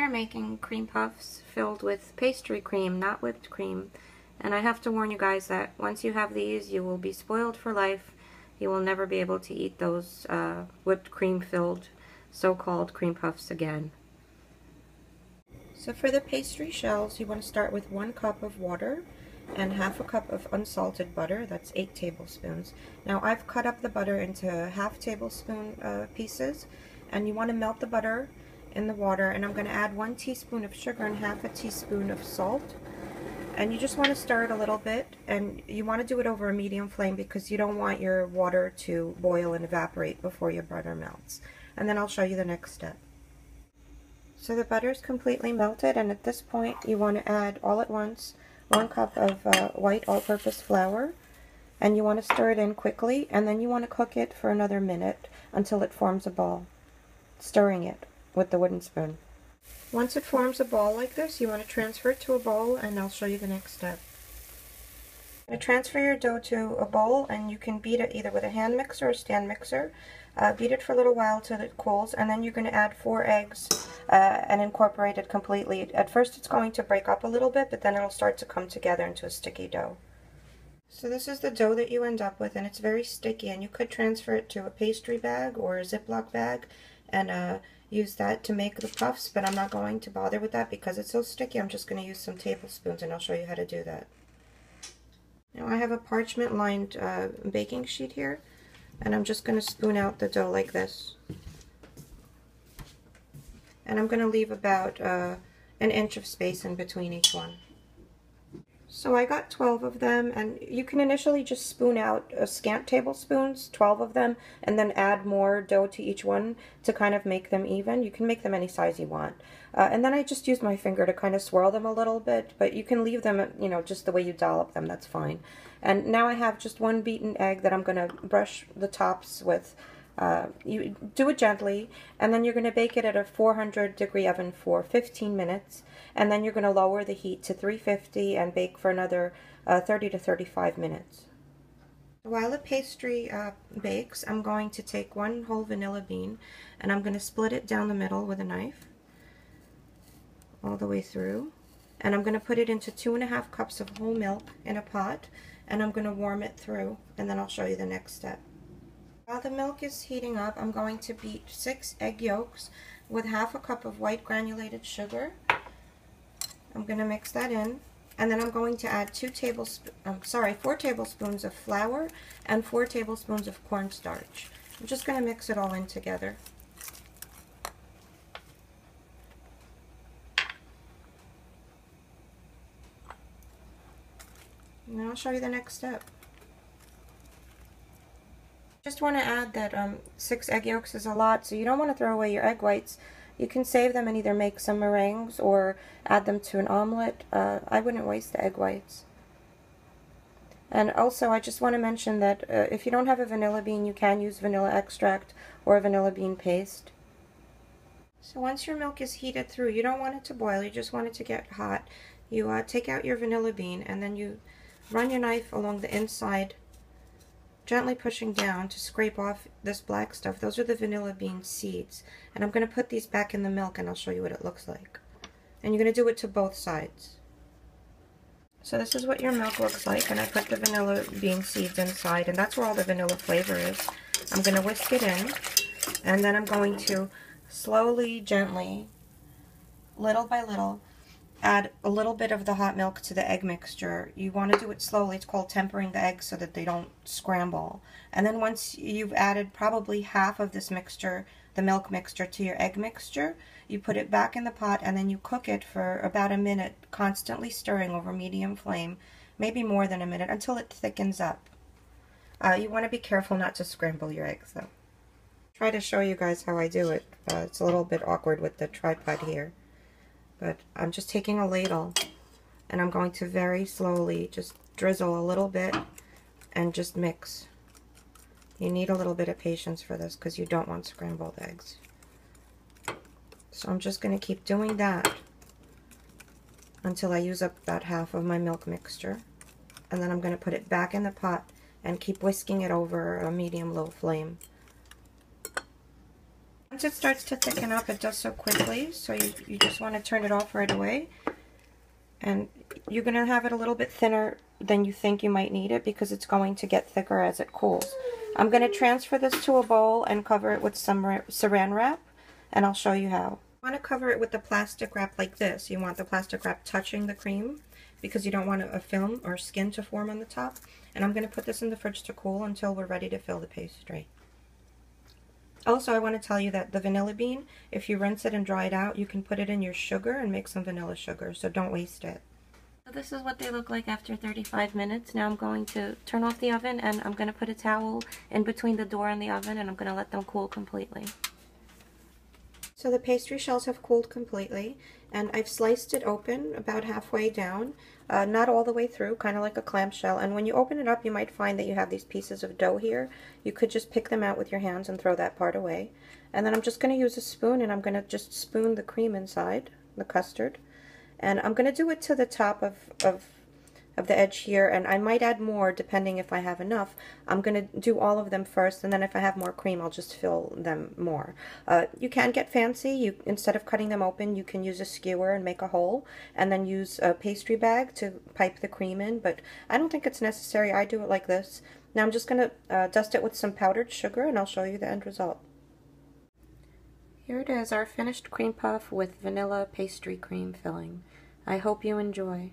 I'm making cream puffs filled with pastry cream, not whipped cream. And I have to warn you guys that once you have these, you will be spoiled for life. You will never be able to eat those whipped cream filled so-called cream puffs again. So for the pastry shells, you want to start with 1 cup of water and half a cup of unsalted butter. That's 8 tablespoons. Now I've cut up the butter into half tablespoon pieces, and you want to melt the butter in the water, and I'm going to add 1 teaspoon of sugar and half a teaspoon of salt. And you just want to stir it a little bit, and you want to do it over a medium flame because you don't want your water to boil and evaporate before your butter melts. And then I'll show you the next step. So the butter is completely melted, and at this point you want to add all at once 1 cup of white all-purpose flour, and you want to stir it in quickly, and then you want to cook it for another minute until it forms a ball, stirring it with the wooden spoon. Once it forms a ball like this, you want to transfer it to a bowl, and I'll show you the next step. You transfer your dough to a bowl, and you can beat it either with a hand mixer or stand mixer. Beat it for a little while till it cools, and then you're going to add 4 eggs and incorporate it completely. At first it's going to break up a little bit, but then it'll start to come together into a sticky dough. So this is the dough that you end up with, and it's very sticky, and you could transfer it to a pastry bag or a Ziploc bag and use that to make the puffs, but I'm not going to bother with that because it's so sticky. I'm just going to use some tablespoons, and I'll show you how to do that. Now I have a parchment lined baking sheet here, and I'm just going to spoon out the dough like this. And I'm going to leave about an inch of space in between each one. So I got 12 of them, and you can initially just spoon out scant tablespoons, 12 of them, and then add more dough to each one to kind of make them even. You can make them any size you want. And then I just use my finger to kind of swirl them a little bit, but you can leave them, you know, just the way you dollop them, that's fine. And now I have just 1 beaten egg that I'm going to brush the tops with. You do it gently, and then you're going to bake it at a 400-degree oven for 15 minutes, and then you're going to lower the heat to 350 and bake for another 30 to 35 minutes. While the pastry bakes, I'm going to take 1 whole vanilla bean, and I'm going to split it down the middle with a knife all the way through, and I'm going to put it into 2½ cups of whole milk in a pot, and I'm going to warm it through, and then I'll show you the next step. While the milk is heating up, I'm going to beat 6 egg yolks with ½ a cup of white granulated sugar. I'm going to mix that in, and then I'm going to add 4 tablespoons of flour and 4 tablespoons of cornstarch. I'm just going to mix it all in together. Now I'll show you the next step. Just want to add that 6 egg yolks is a lot, so you don't want to throw away your egg whites. You can save them and either make some meringues or add them to an omelet. I wouldn't waste the egg whites. And also I just want to mention that if you don't have a vanilla bean, you can use vanilla extract or a vanilla bean paste. So once your milk is heated through, you don't want it to boil, you just want it to get hot. You take out your vanilla bean, and then you run your knife along the inside, gently pushing down to scrape off this black stuff. Those are the vanilla bean seeds. And I'm going to put these back in the milk, and I'll show you what it looks like. And you're going to do it to both sides. So this is what your milk looks like, and I put the vanilla bean seeds inside, and that's where all the vanilla flavor is. I'm going to whisk it in, and then I'm going to slowly, gently, little by little, add a little bit of the hot milk to the egg mixture. You want to do it slowly. It's called tempering the eggs so that they don't scramble. And then once you've added probably half of this mixture, the milk mixture, to your egg mixture, you put it back in the pot, and then you cook it for about a minute, constantly stirring over medium flame, maybe more than a minute, until it thickens up. You want to be careful not to scramble your eggs, though. Try to show you guys how I do it. It's a little bit awkward with the tripod here. But I'm just taking a ladle, and I'm going to very slowly just drizzle a little bit and just mix. You need a little bit of patience for this because you don't want scrambled eggs. So I'm just going to keep doing that until I use up about half of my milk mixture. And then I'm going to put it back in the pot and keep whisking it over a medium-low flame. Once it starts to thicken up, it does so quickly, so you just want to turn it off right away. And you're going to have it a little bit thinner than you think you might need it because it's going to get thicker as it cools. I'm going to transfer this to a bowl and cover it with some saran wrap, and I'll show you how. You want to cover it with the plastic wrap like this. You want the plastic wrap touching the cream because you don't want a film or skin to form on the top. And I'm going to put this in the fridge to cool until we're ready to fill the pastry. Also, I want to tell you that the vanilla bean, if you rinse it and dry it out, you can put it in your sugar and make some vanilla sugar, so don't waste it. So this is what they look like after 35 minutes. Now I'm going to turn off the oven and I'm going to put a towel in between the door and the oven and I'm going to let them cool completely. So the pastry shells have cooled completely and I've sliced it open about halfway down, not all the way through, kind of like a clamshell. And when you open it up, you might find that you have these pieces of dough here. You could just pick them out with your hands and throw that part away. And then I'm just going to use a spoon and I'm going to just spoon the cream inside, the custard. And I'm going to do it to the top of the edge here, and I might add more depending if I have enough. I'm going to do all of them first, and then if I have more cream, I'll just fill them more. You can get fancy. Instead of cutting them open, you can use a skewer and make a hole, and then use a pastry bag to pipe the cream in, but I don't think it's necessary. I do it like this. Now I'm just going to dust it with some powdered sugar, and I'll show you the end result. Here it is, our finished cream puff with vanilla pastry cream filling. I hope you enjoy.